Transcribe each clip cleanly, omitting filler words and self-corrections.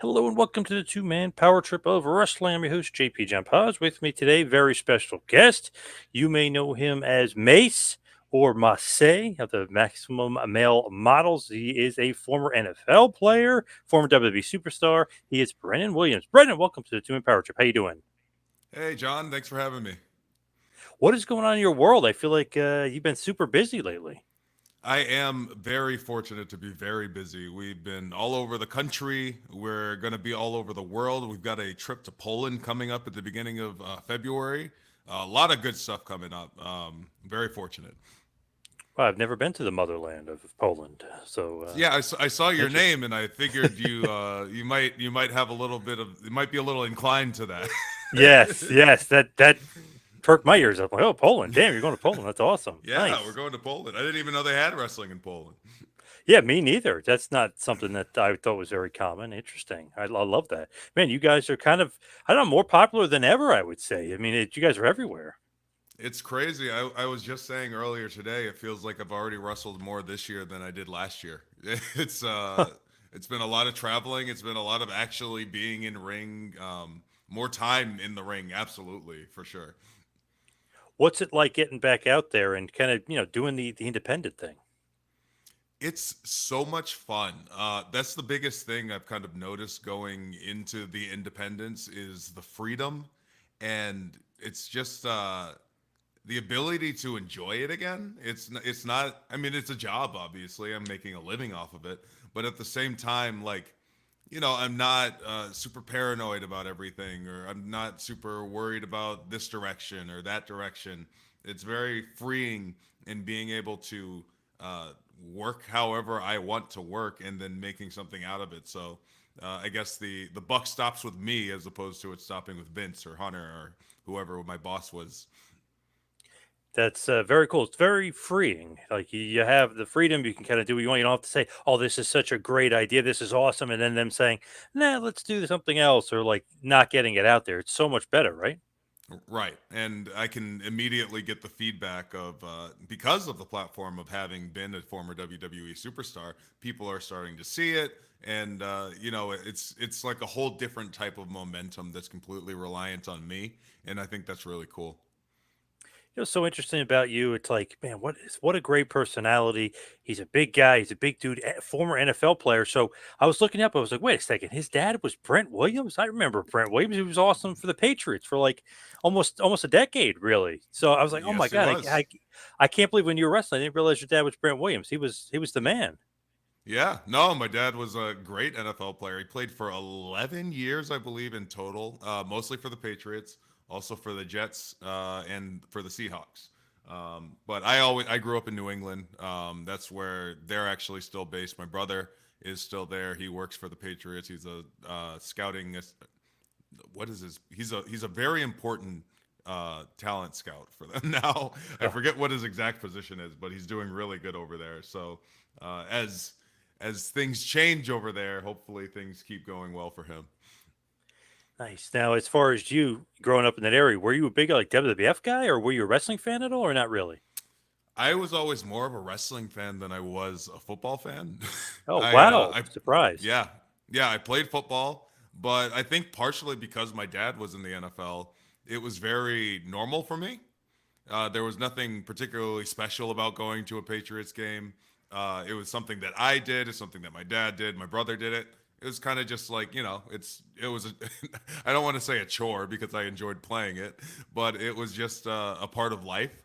Hello and welcome to the two-man power trip of wrestling. I'm your host, JP John Poz. With me today, very special guest. You may know him as Mace or Mase of the Maximum Male Models. He is a former NFL player, former WWE Superstar. He is Brennan Williams. Brennan, welcome to the two-man power trip. How you doing? Hey, John, thanks for having me. What is going on in your world? I feel like you've been super busy lately. I am very fortunate to be very busy. We've been all over the country. We're going to be all over the world. We've got a trip to Poland coming up at the beginning of February. A lot of good stuff coming up. Very fortunate. Well, I've never been to the motherland of Poland, so Yeah, I saw your interesting. name and I figured you might have a little bit of you might be a little inclined to that. Yes, yes, that perked my ears up. Like, oh, Poland. Damn, you're going to Poland. That's awesome. Yeah, we're Nice. going to Poland. I didn't even know they had wrestling in Poland. Yeah, me neither. That's not something that I thought was very common. Interesting. I love that. Man, you guys are kind of, I don't know, more popular than ever, I would say. I mean, you guys are everywhere. It's crazy. I was just saying earlier today. It feels like I've already wrestled more this year than I did last year. It's uh, it's been a lot of traveling. It's been a lot of actually being in ring. More time in the ring, absolutely for sure. What's it like getting back out there and kind of, doing the independent thing? It's so much fun. That's the biggest thing I've kind of noticed going into the independence is the freedom, and it's just the ability to enjoy it again. It's not. I mean, it's a job. Obviously, I'm making a living off of it, but at the same time, like I'm not super paranoid about everything, or I'm not super worried about this direction or that direction. It's very freeing in being able to uh, work however I want to work, and then making something out of it. So. I guess the buck stops with me as opposed to it stopping with Vince or Hunter or whoever my boss was. That's very cool. It's very freeing. Like you have the freedom. You can kind of do what you want. You don't have to say, "Oh, this is such a great idea. This is awesome," and then them saying, "Nah, let's do something else," or like not getting it out there. It's so much better, right? Right. And I can immediately get the feedback of, because of the platform of having been a former WWE superstar, people are starting to see it. And, it's like a whole different type of momentum that's completely reliant on me. And I think that's really cool. What's so interesting about you, it's like, man, what a great personality. He's a big guy. He's a big dude, former NFL player. So I was looking up. I was like, wait a second. His dad was Brent Williams. I remember Brent Williams. He was awesome for the Patriots for like almost a decade, really. So I was like, oh my Yes, he god, was. I can't believe when you were wrestling, I didn't realize your dad was Brent Williams. He was the man. Yeah, no, my dad was a great NFL player. He played for 11 years, I believe, in total, mostly for the Patriots, also for the Jets, and for the Seahawks. But I grew up in New England. That's where they're actually still based. My brother is still there. He works for the Patriots. He's a scouting. What is his? He's a very important talent scout for them now. I Oh, forget what his exact position is, but he's doing really good over there. So as things change over there, hopefully things keep going well for him. nice. Now, as far as you growing up in that area, were you a big like WWF guy, or were you a wrestling fan at all, or not really? I was always more of a wrestling fan than I was a football fan. Oh I, wow, surprised. yeah, yeah, I played football, but I think partially because my dad was in the NFL, it was very normal for me. There was nothing particularly special about going to a Patriots game. It was something that I did. It's something that my dad did. My brother did it. It was kind of just like it was. I don't want to say a chore because I enjoyed playing it, but it was just a part of life.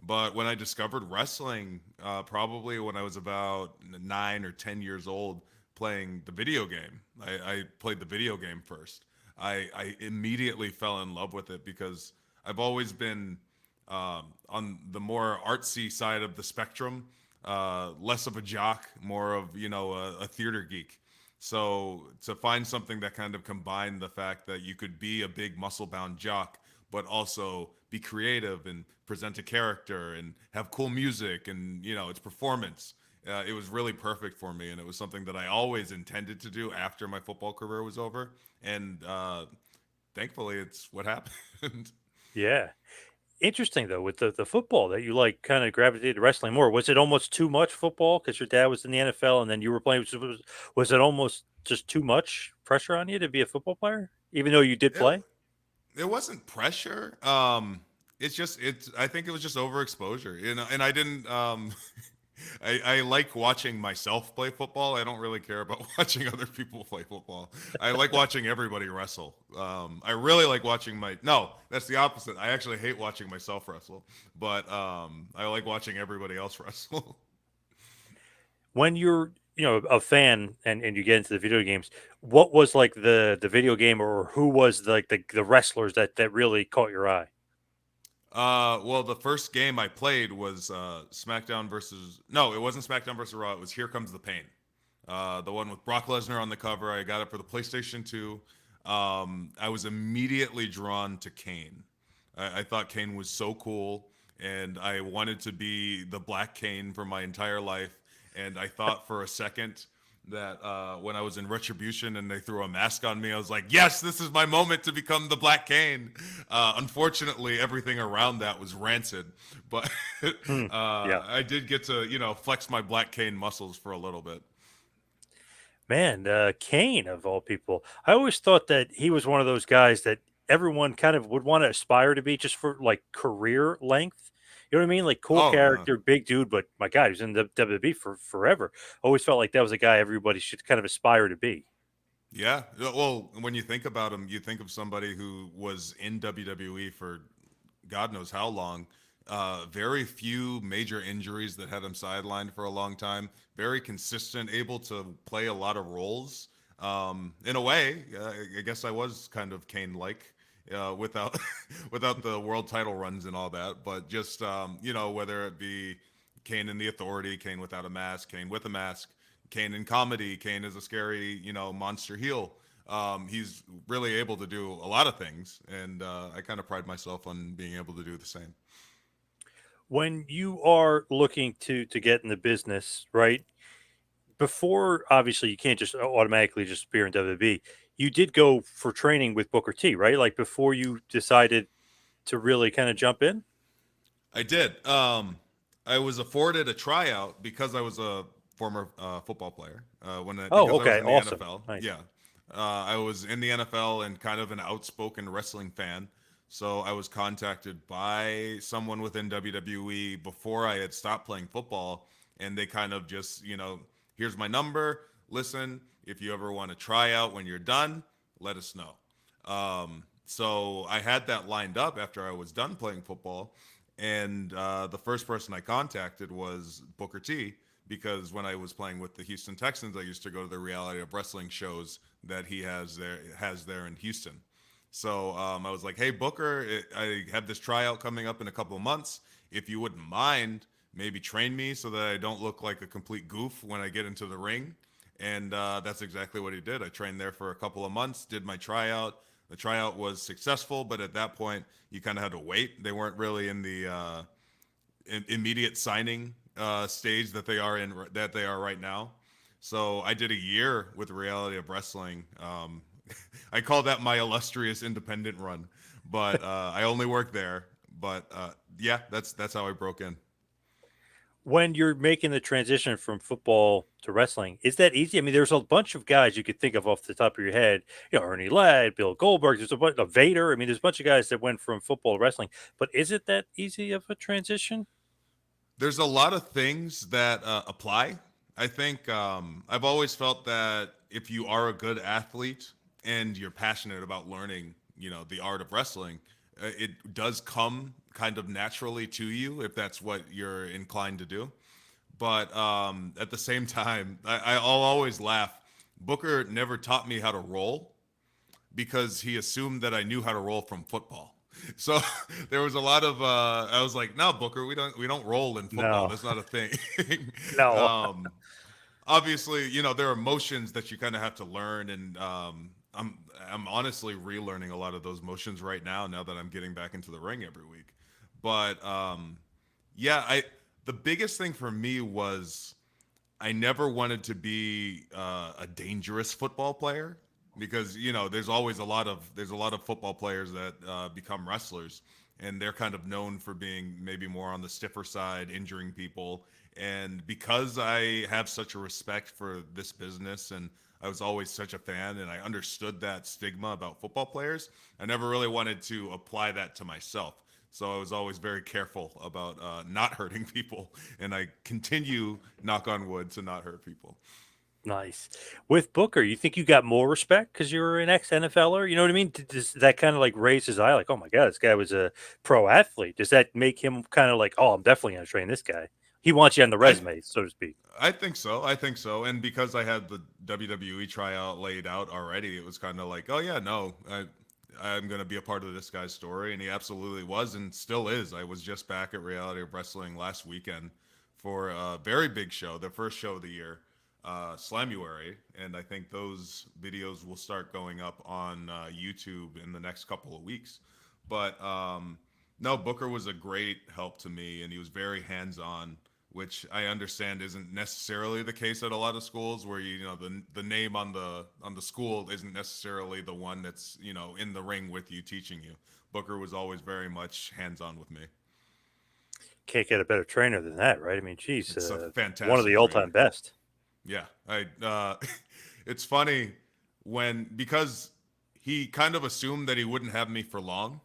But when I discovered wrestling, probably when I was about 9 or 10 years old, playing the video game, I played the video game first. I immediately fell in love with it because I've always been on the more artsy side of the spectrum, less of a jock, more of a theater geek. So to find something that kind of combined the fact that you could be a big muscle bound jock, but also be creative and present a character and have cool music and it's performance. It was really perfect for me, and it was something that I always intended to do after my football career was over. And thankfully, it's what happened. Yeah. Interesting though, with the football that you like kind of gravitated to wrestling more. Was it almost too much football because your dad was in the NFL and then you were playing? Was it almost? just too much pressure on you to be a football player, even though you did It play? it wasn't pressure. It's just it's. I think it was just overexposure. And I didn't. I like watching myself play football. I don't really care about watching other people play football. I like watching everybody wrestle. I really like watching my. No, that's the opposite. I actually hate watching myself wrestle, but I like watching everybody else wrestle. When you're, a fan and you get into the video games, what was like the video game, or who was like the wrestlers that really caught your eye? Well, the first game I played was SmackDown versus. No, it wasn't SmackDown versus Raw. It was Here Comes the Pain. The one with Brock Lesnar on the cover. I got it for the PlayStation 2. I was immediately drawn to Kane. I thought Kane was so cool, and I wanted to be the Black Kane for my entire life. And I thought for a second that when I was in Retribution and they threw a mask on me, I was like, yes, this is my moment to become the Black Kane. Unfortunately, everything around that was rancid, but Hmm. Yeah. I did get to, flex my Black Kane muscles for a little bit. Man, Kane of all people. I always thought that he was one of those guys that everyone kind of would want to aspire to be just for like career length. You know what I mean? Like cool Oh, yeah. character, big dude, but my God, he was in the WWE for forever. Always felt like that was a guy everybody should kind of aspire to be. Yeah. Well, when you think about him, you think of somebody who was in WWE for God knows how long. Very few major injuries that had him sidelined for a long time. Very consistent, able to play a lot of roles. In a way, I guess I was kind of Kane-like without without the world title runs and all that. But just whether it be Kane in the Authority, Kane without a mask, Kane with a mask, Kane in comedy, Kane is a scary monster heel. He's really able to do a lot of things, and I kind of pride myself on being able to do the same. When you are looking to get in the business, right? Before, obviously, you can't just automatically just appear in WWE. You did go for training with Booker T, right? Like before you decided to really kind of jump in. I did. I was afforded a tryout because I was a former football player. Oh, Because I was okay, in the awesome, NFL. nice. Yeah, I was in the NFL and kind of an outspoken wrestling fan. So I was contacted by someone within WWE before I had stopped playing football, and they kind of just, here's my number. Listen, if you ever want to try out when you're done, let us know. So I had that lined up after I was done playing football, and the first person I contacted was Booker T because when I was playing with the Houston Texans, I used to go to the reality of wrestling shows that he has there in Houston. So I was like, "Hey Booker, I have this tryout coming up in a couple of months. If you wouldn't mind, maybe train me so that I don't look like a complete goof when I get into the ring." And that's exactly what he did. I trained there for a couple of months, did my tryout. The tryout was successful, but at that point, you kind of had to wait. They weren't really in the immediate signing stage that they are right now. So I did a year with the reality of wrestling. I call that my illustrious independent run, but I only worked there. But yeah, that's how I broke in. When you're making the transition from football to wrestling, is that easy? I mean, there's a bunch of guys you could think of off the top of your head. Ernie Ladd, Bill Goldberg. There's a bunch of Vader. I mean, there's a bunch of guys that went from football to wrestling. But is it that easy of a transition? There's a lot of things that apply. I think I've always felt that if you are a good athlete and you're passionate about learning, the art of wrestling, it does come kind of naturally to you if that's what you're inclined to do. But at the same time, I'll always laugh. Booker never taught me how to roll because he assumed that I knew how to roll from football. So there was a lot of I was like, no, Booker, we don't roll in football. No, That's not a thing. no. um, Obviously, there are motions that you kind of have to learn, and I'm honestly relearning a lot of those motions right now. Now that I'm getting back into the ring every week, but yeah, I the biggest thing for me was I never wanted to be a dangerous football player because there's a lot of football players that become wrestlers and they're kind of known for being maybe more on the stiffer side, injuring people. And because I have such a respect for this business and I was always such a fan, and I understood that stigma about football players. I never really wanted to apply that to myself. So I was always very careful about not hurting people, and I continue, knock on wood, to not hurt people. Nice. With Booker, you think you got more respect because you're an ex NFLer? You know what I mean? Does that kind of like raise his eye? Like, oh my God, this guy was a pro athlete. Does that make him kind of like, oh, I'm definitely going to train this guy? He wants you on the I resume, so to speak. I think so. I think so. And because I had the WWE tryout laid out already, it was kind of like, oh yeah, no, I'm gonna be a part of this guy's story, and he absolutely was, and still is. I was just back at Reality of Wrestling last weekend for a very big show, the first show of the year, Slamuary, and I think those videos will start going up on YouTube in the next couple of weeks. But no, Booker was a great help to me, and he was very hands on, which I understand isn't necessarily the case at a lot of schools, where you know the name on the school isn't necessarily the one that's in the ring with you teaching you. Booker was always very much hands on with me. Can't get a better trainer than that, right? I mean, geez, It's a one of the fantastic all time trainer. best. Yeah, I. It's funny because he kind of assumed that he wouldn't have me for long.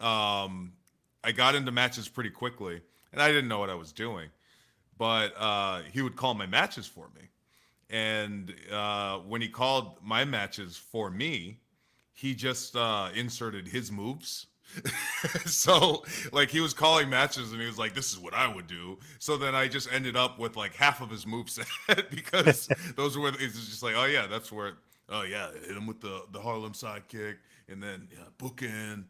I got into matches pretty quickly, and I didn't know what I was doing. But he would call my matches for me. And when he called my matches for me, he just inserted his moves. So like he was calling matches and he was like, this is what I would do. So then I just ended up with like half of his moveset because those were it's just like, oh yeah, that's where oh yeah, hit him with the Harlem sidekick and then yeah, bookend.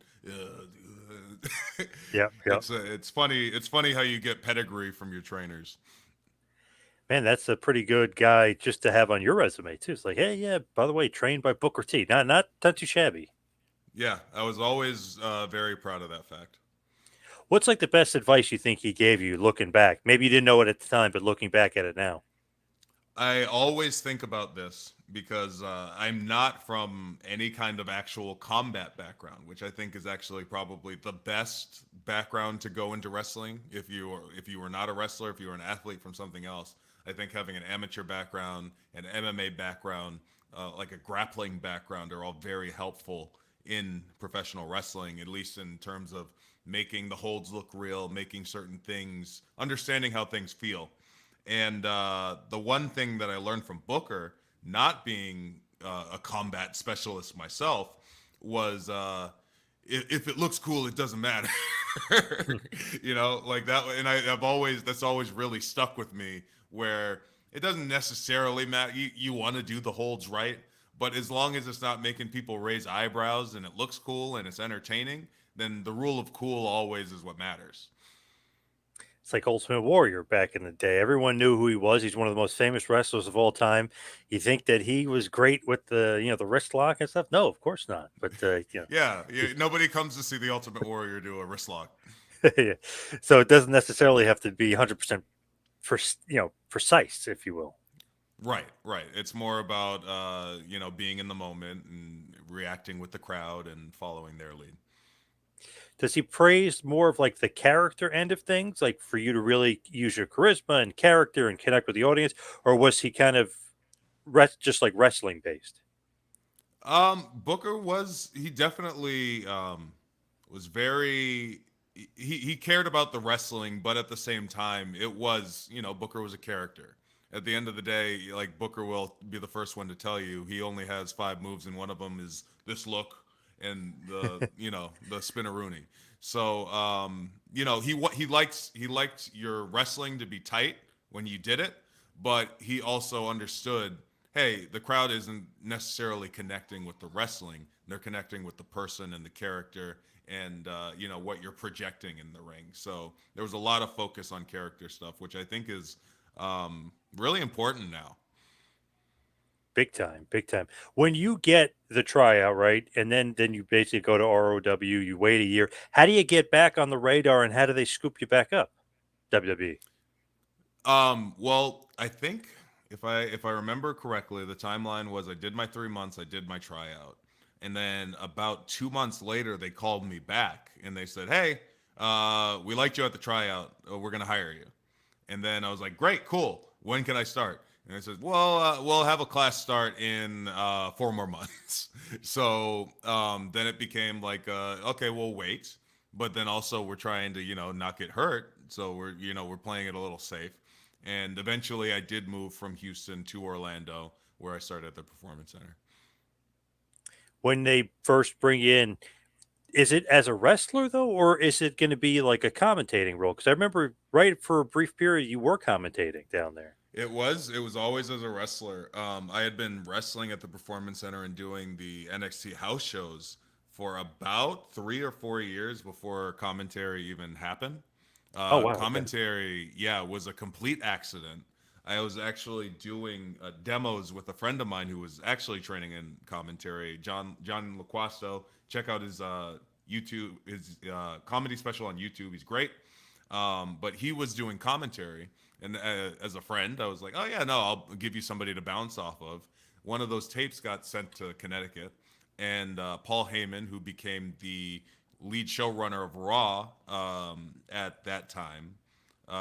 Yeah, yeah. It's funny how you get pedigree from your trainers. Man, that's a pretty good guy just to have on your resume too. It's like, hey, yeah, by the way, trained by Booker T. Not too shabby. Yeah, I was always very proud of that fact. What's like the best advice you think he gave you looking back? Maybe you didn't know it at the time, but looking back at it now. I always think about this because I'm not from any kind of actual combat background, which I think is actually probably the best background to go into wrestling. If you were not a wrestler, if you were an athlete from something else, I think having an amateur background, an MMA background, like a grappling background, are all very helpful in professional wrestling, at least in terms of making the holds look real, making certain things, understanding how things feel. And the one thing that I learned from Booker, not being a combat specialist myself, was if it looks cool, it doesn't matter. Like that. And I've always that's always really stuck with me. Where it doesn't necessarily matter. You want to do the holds right, but as long as it's not making people raise eyebrows and it looks cool and it's entertaining, then the rule of cool always is what matters. It's like Ultimate Warrior back in the day. Everyone knew who he was. He's one of the most famous wrestlers of all time. You think that he was great with the wrist lock and stuff? No, of course not. But Yeah, nobody comes to see the Ultimate Warrior do a wrist lock. yeah. So it doesn't necessarily have to be 100% for precise, if you will. Right, right. It's more about being in the moment and reacting with the crowd and following their lead. Does he praise more of like the character end of things, like for you to really use your charisma and character and connect with the audience, or was he kind of just like wrestling based? Booker was he definitely was very he cared about the wrestling, but at the same time, it was Booker was a character. At the end of the day, like Booker will be the first one to tell you he only has five moves, and one of them is this look and the spinneroonie. So he liked your wrestling to be tight when you did it, but he also understood, hey, the crowd isn't necessarily connecting with the wrestling; they're connecting with the person and the character and what you're projecting in the ring. So there was a lot of focus on character stuff, which I think is really important now. Big time, big time. When you get the tryout, right, and then you basically go to ROW, you wait a year. How do you get back on the radar, and how do they scoop you back up? WWE. Well, I think if I remember correctly, the timeline was I did my 3 months, I did my tryout, and then about 2 months later, they called me back and they said, "Hey, we liked you at the tryout. We're gonna hire you." And then I was like, "Great, cool. When can I start?" And I said, well, we'll have a class start in 4 more months. So then it became like, okay, we'll wait. But then also we're trying to, not get hurt. So we're playing it a little safe. And eventually I did move from Houston to Orlando, where I started at the Performance Center. When they first bring you in, is it as a wrestler though, or is it going to be like a commentating role? Because I remember right for a brief period you were commentating down there. It was always as a wrestler. I had been wrestling at the Performance Center and doing the NXT house shows for about 3 or 4 years before commentary even happened. Oh wow, okay. Commentary, yeah, was a complete accident. I was actually doing demos with a friend of mine who was actually training in commentary, John LaQuasto. Check out his his comedy special on YouTube. He's great. But he was doing commentary, and as a friend, I was like, "Oh yeah, no, I'll give you somebody to bounce off of." One of those tapes got sent to Connecticut, and Paul Heyman, who became the lead showrunner of Raw at that time,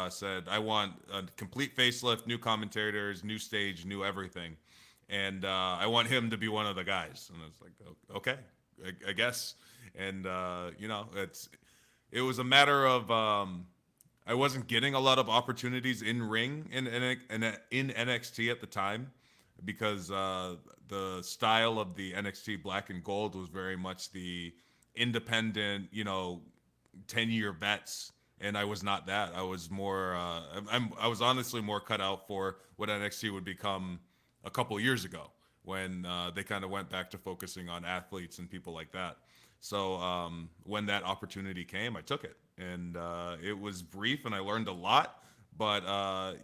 said, "I want a complete facelift, new commentators, new stage, new everything, and I want him to be one of the guys." And I was like, "Okay, I guess." And it was a matter of I wasn't getting a lot of opportunities in ring in NXT at the time because the style of the NXT Black and Gold was very much the independent, 10-year vets, and I was not that. I was more. I was honestly more cut out for what NXT would become a couple years ago when they kind of went back to focusing on athletes and people like that. So when that opportunity came, I took it, and it was brief, and I learned a lot. But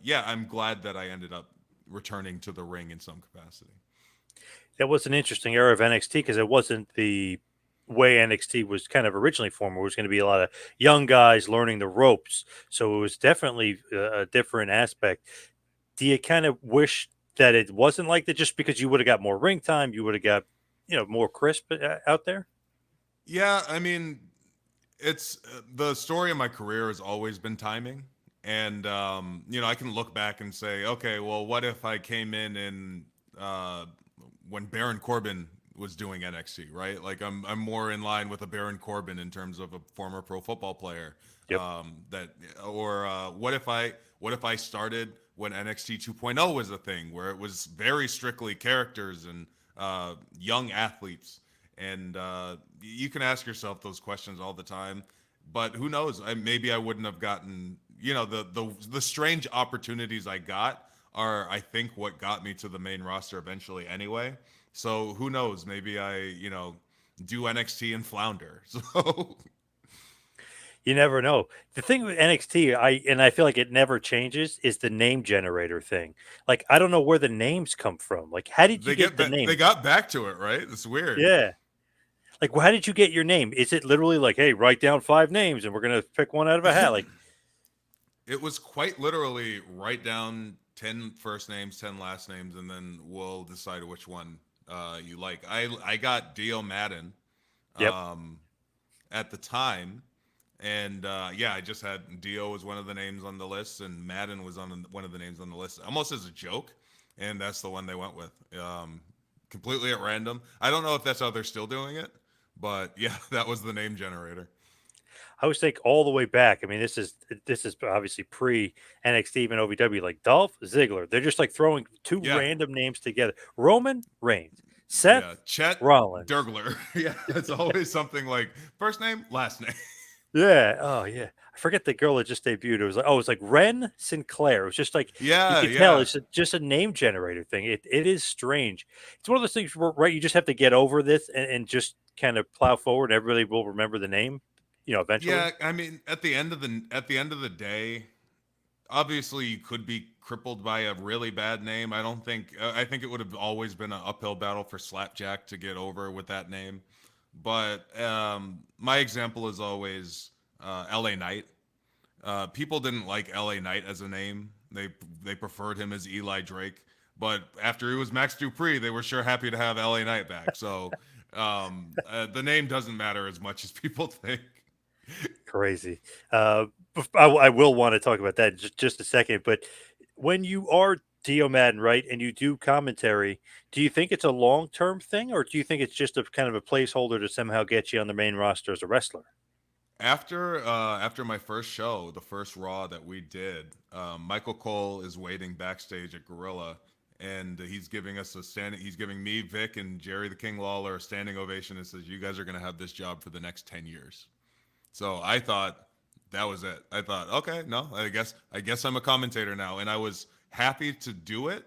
yeah, I'm glad that I ended up returning to the ring in some capacity. That was an interesting era of NXT because it wasn't the way NXT was kind of originally formed. It was going to be a lot of young guys learning the ropes, so it was definitely a different aspect. Do you kind of wish that it wasn't like that, just because you would have got more ring time, you would have got more crisp out there? Yeah, I mean, it's the story of my career has always been timing, and I can look back and say, okay, well, what if I came in and uh, when Baron Corbin was doing NXT, right? Like I'm more in line with a Baron Corbin in terms of a former pro football player. Yep. That or what if I started when NXT 2.0 was a thing, where it was very strictly characters and young athletes, and you can ask yourself those questions all the time. But who knows? Maybe I wouldn't have gotten, the strange opportunities I got are, I think, what got me to the main roster eventually anyway. So who knows? Maybe I, do NXT and flounder. So You never know. The thing with NXT, I feel like it never changes, is the name generator thing. Like, I don't know where the names come from. Like, how did you get the they name? got back to it, right? It's weird. Yeah. Like, well, how did you get your name? Is it literally like, hey, write down 5 names and we're gonna pick one out of a hat? Like, It was quite literally write down 10 first names, 10 last names, and then we'll decide which one you like. I got Dio Madden yep. um, at the time, and yeah, I just had Dio was one of the names on the list, and Madden was on one of the names on the list, almost as a joke, and that's the one they went with, completely at random. I don't know if that's how they're still doing it, but yeah, that was the name generator. I always think all the way back. I mean, this is obviously pre NXT even OVW, like Dolph Ziggler. They're just like throwing two Yeah, random names together. Roman Reigns, yeah, Seth Chet Rollins. Dergler. Yeah, it's always something like first name, last name. Yeah. Oh, yeah. I forget the girl that just debuted. It was like, oh, it's like Ren Sinclair. It was just like you Yeah, could tell yeah. it's just a name generator thing. It is strange. It's one of those things, where, right? You just have to get over this and just kind of plow forward. Everybody will remember the name, eventually. Yeah, I mean, at the end of the day, obviously you could be crippled by a really bad name. I think it would have always been an uphill battle for Slapjack to get over with that name. But my example is always LA Knight. People didn't like LA Knight as a name. They preferred him as Eli Drake. But after he was Max Dupri, they were sure happy to have LA Knight back. So the name doesn't matter as much as people think. Crazy. I will want to talk about that in just a second. But when you are Dio Madden, right? And you do commentary. Do you think it's a long-term thing, or do you think it's just a kind of a placeholder to somehow get you on the main roster as a wrestler? After my first show, the first Raw that we did, Michael Cole is waiting backstage at Gorilla, and he's giving us a standing. He's giving me, Vic, and Jerry the King Lawler a standing ovation, and says, "You guys are going to have this job for the next 10 years." So I thought that was it. I thought, okay, no, I guess I'm a commentator now, and I was happy to do it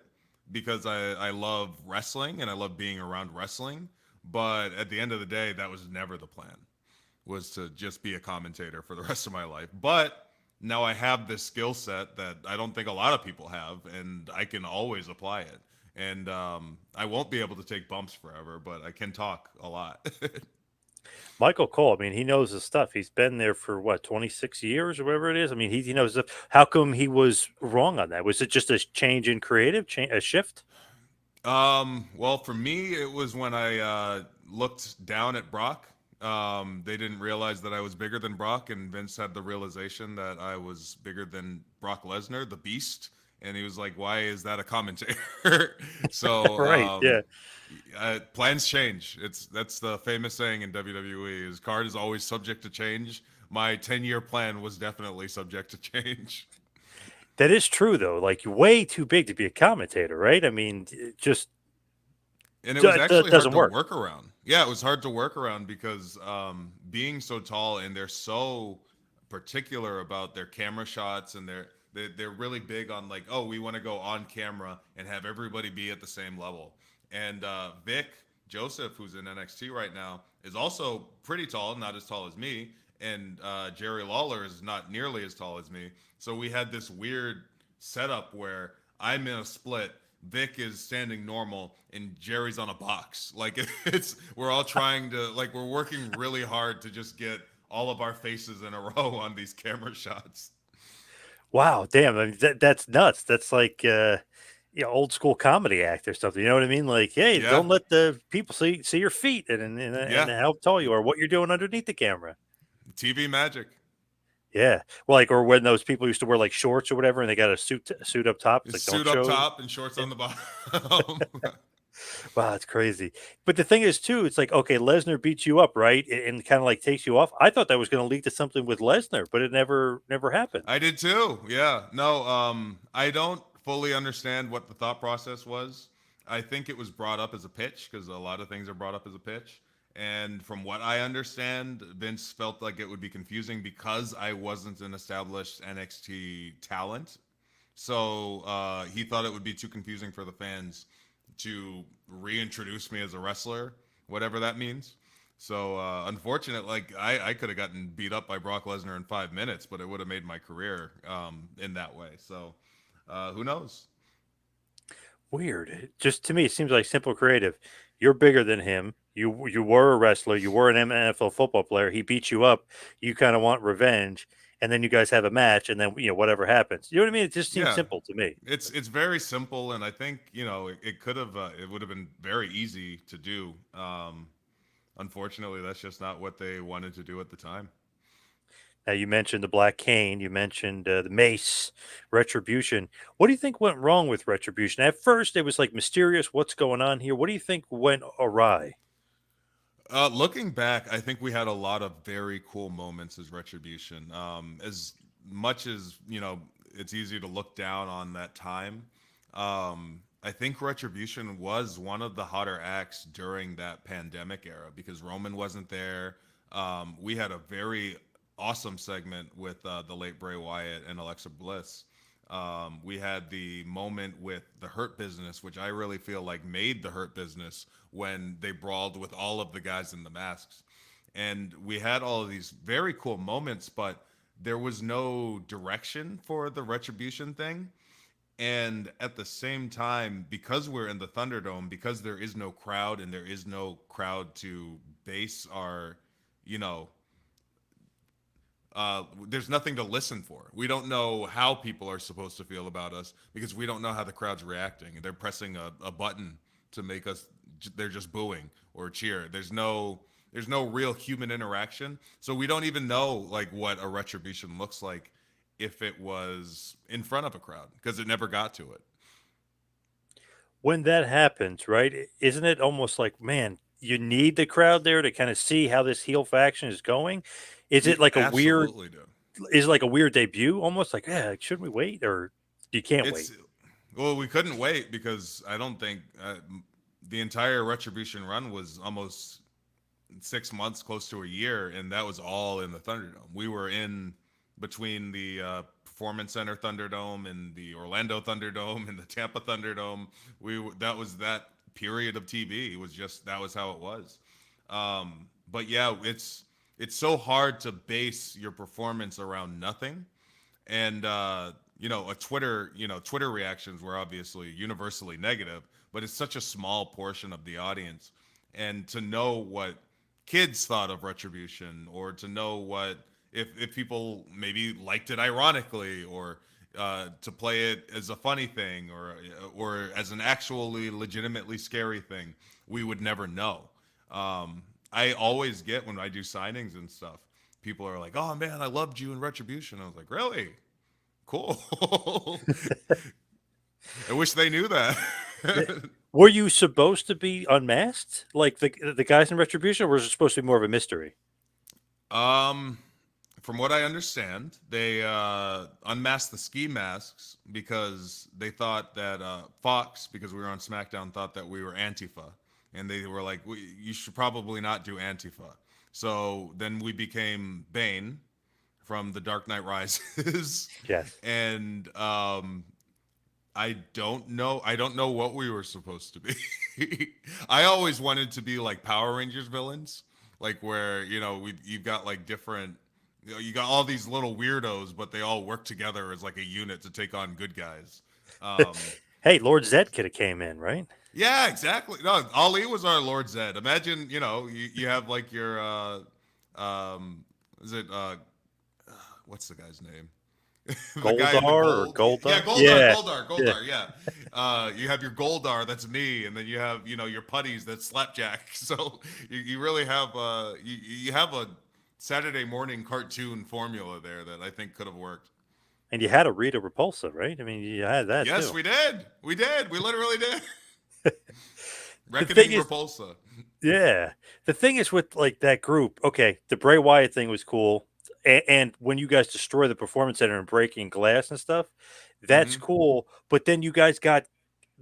because I love wrestling and I love being around wrestling. But at the end of the day, that was never the plan, was to just be a commentator for the rest of my life. But now I have this skill set that I don't think a lot of people have, and I can always apply it. And I won't be able to take bumps forever, but I can talk a lot. Michael Cole, I mean, he knows his stuff. He's been there for what, 26 years or whatever it is. I mean, he knows stuff. How come he was wrong on that? Was it just a change in creative, a shift? Well, for me, it was when I looked down at Brock. They didn't realize that I was bigger than Brock, and Vince had the realization that I was bigger than Brock Lesnar, the Beast, and he was like, "Why is that a commentator?" So, Right. Yeah. plans change. That's the famous saying in WWE: "His card is always subject to change." My 10-year plan was definitely subject to change. That is true, though. Like, way too big to be a commentator, right? I mean, it just And it was actually hard doesn't to work. work around. Yeah, it was hard to work around because being so tall, and they're so particular about their camera shots, and they're really big on, like, oh, we want to go on camera and have everybody be at the same level. And Vic Joseph, who's in NXT right now, is also pretty tall, not as tall as me. And Jerry Lawler is not nearly as tall as me. So we had this weird setup where I'm in a split, Vic is standing normal, and Jerry's on a box. Like, it's we're all trying to, like, we're working really hard to just get all of our faces in a row on these camera shots. Wow, damn! I mean, that's nuts. That's like, old school comedy act or something. You know what I mean? Like, hey, Yeah, don't let the people see your feet and yeah, how tall you are, what you're doing underneath the camera. TV magic. Yeah, well, like, or when those people used to wear like shorts or whatever, and they got a suit up top. It's like, don't Suit up show. top and shorts Yeah. on the bottom. Wow, that's crazy. But the thing is, too, it's like, okay, Lesnar beats you up, right, and kind of like takes you off. I thought that was going to lead to something with Lesnar, but it never happened. I did too. Yeah. No, I don't fully understand what the thought process was. I think it was brought up as a pitch because a lot of things are brought up as a pitch. And from what I understand, Vince felt like it would be confusing because I wasn't an established NXT talent. So he thought it would be too confusing for the fans to reintroduce me as a wrestler, whatever that means. So unfortunate, like I could have gotten beat up by Brock Lesnar in 5 minutes, but it would have made my career in that way. So who knows? Weird. Just to me, it seems like simple creative. You're bigger than him. You were a wrestler. You were an NFL football player. He beat you up. You kind of want revenge, and then you guys have a match, and then whatever happens. You know what I mean? It just seems Yeah, simple to me. it's very simple, and I think it could have it would have been very easy to do. Unfortunately, that's just not what they wanted to do at the time. Now you mentioned the Black Cane. You mentioned the Mace, Retribution. What do you think went wrong with Retribution? At first, it was like mysterious. What's going on here? What do you think went awry? Looking back, I think we had a lot of very cool moments as Retribution. As much as it's easy to look down on that time. I think Retribution was one of the hotter acts during that pandemic era because Roman wasn't there. We had a very awesome segment with the late Bray Wyatt and Alexa Bliss. We had the moment with the Hurt Business, which I really feel like made the Hurt Business when they brawled with all of the guys in the masks. And we had all of these very cool moments, but there was no direction for the Retribution thing. And at the same time, because we're in the Thunderdome, because there is no crowd and there is no crowd to base our, you know, there's nothing to listen for. We don't know how people are supposed to feel about us because we don't know how the crowd's reacting. They're pressing a button to make us. They're just booing or cheer. There's no real human interaction. So we don't even know like what a retribution looks like if it was in front of a crowd because it never got to it. When that happens, right? Isn't it almost like, man, you need the crowd there to kind of see how this heel faction is going? Is We it like a weird? absolutely do. Is it like a weird debut? Almost like, yeah, shouldn't we wait, or you can't wait? It's well, we couldn't wait because I don't think the entire Retribution run was almost 6 months, close to a year, and that was all in the Thunderdome. We were in between the Performance Center Thunderdome and the Orlando Thunderdome and the Tampa Thunderdome. That was that period of TV. It was just that was how it was. But yeah, it's so hard to base your performance around nothing, and Twitter reactions were obviously universally negative, but it's such a small portion of the audience, and to know what kids thought of Retribution, or to know what if people maybe liked it ironically, or to play it as a funny thing, or as an actually legitimately scary thing, we would never know. I always get when I do signings and stuff, people are like, "Oh man, I loved you in Retribution." I was like, "Really? Cool." I wish they knew that. Yeah. Were you supposed to be unmasked, like the guys in Retribution, or was it supposed to be more of a mystery? um, from what I understand, they unmasked the ski masks because they thought that Fox, because we were on SmackDown, thought that we were Antifa, and they were like, "You should probably not do Antifa." So then we became Bane from The Dark Knight Rises, Yes. and I don't know. I don't know what we were supposed to be. I always wanted to be like Power Rangers villains, like where you've got like different, you got all these little weirdos, but they all work together as like a unit to take on good guys. Um, Hey, Lord Zed could have came in, right? yeah, exactly. No, Ali was our Lord Zed. Imagine, you have like your is it what's the guy's name? The guy in the Goldar or gold. Yeah, Goldar? Goldar, Yeah, Goldar, yeah. Goldar. Yeah. You have your Goldar, that's me, and then you have your putties, that's Slapjack. So you really have you have a Saturday morning cartoon formula there that I think could have worked. And you had a Rita Repulsa, right? I mean, you had that Yes, too. we did. We did. We literally did. The thing Reckoning is, Repulsa. yeah, the thing is with like that group. Okay, the Bray Wyatt thing was cool, and when you guys destroy the Performance Center and breaking glass and stuff, that's Hmm. cool. But then you guys got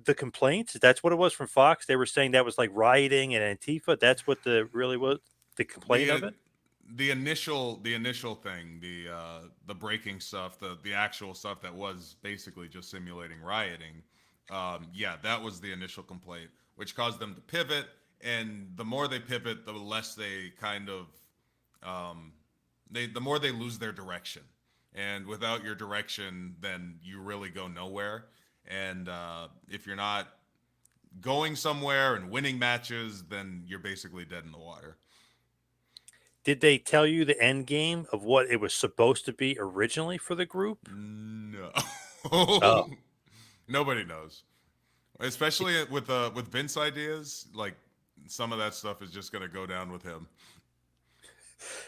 the complaints. That's what it was from Fox. They were saying that was like rioting and Antifa. That's what the really was the complaint of The it. the initial thing, the breaking stuff, the actual stuff that was basically just simulating rioting. Yeah, that was the initial complaint, which caused them to pivot. And the more they pivot, the less they kind of the more they lose their direction. And without your direction, then you really go nowhere. And if you're not going somewhere and winning matches, then you're basically dead in the water. Did they tell you the end game of what it was supposed to be originally for the group? No. Oh, Nobody knows. Especially with Vince ideas, like some of that stuff is just gonna go down with him.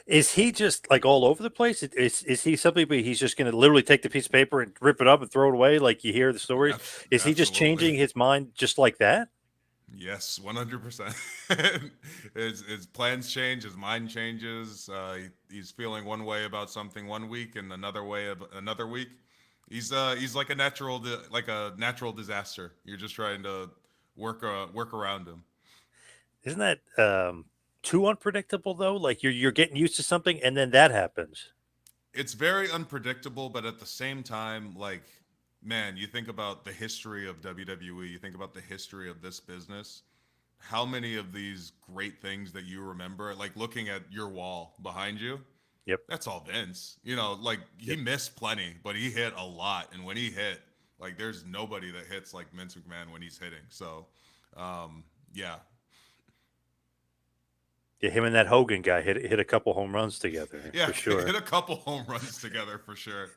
is he just like all over the place? Is he something? But he's just going to literally take the piece of paper and rip it up and throw it away, like you hear the stories. Is he just Absolutely. changing his mind just like that? Yes, 100%. His plans change, his mind changes. He's feeling one way about something one week, and another way another week. He's like like a natural disaster. You're just trying to work around him. Isn't that too unpredictable though? Like you're getting used to something and then that happens. It's very unpredictable, but at the same time, like, man, you think about the history of WWE, you think about the history of this business. How many of these great things that you remember, like looking at your wall behind you, Yep. that's all Vince. Like he Yep. missed plenty, but he hit a lot. And when he hit, like there's nobody that hits like Vince McMahon when he's hitting. So, yeah, Yeah, him and that Hogan guy hit a couple home runs together yeah, for hit sure. a couple home runs together for sure.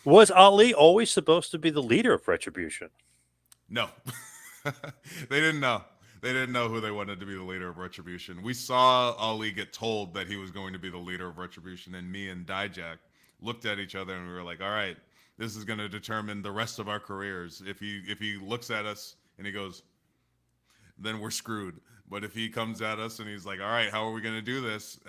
Was Ali always supposed to be the leader of Retribution? No, they didn't know. They didn't know who they wanted to be the leader of Retribution. We saw Ali get told that he was going to be the leader of Retribution, and me and Dijak looked at each other and we were like, "All right, This is going to determine the rest of our careers. If he looks at us and he goes, then we're screwed. But if he comes at us and he's like, all right, how are we going to do this?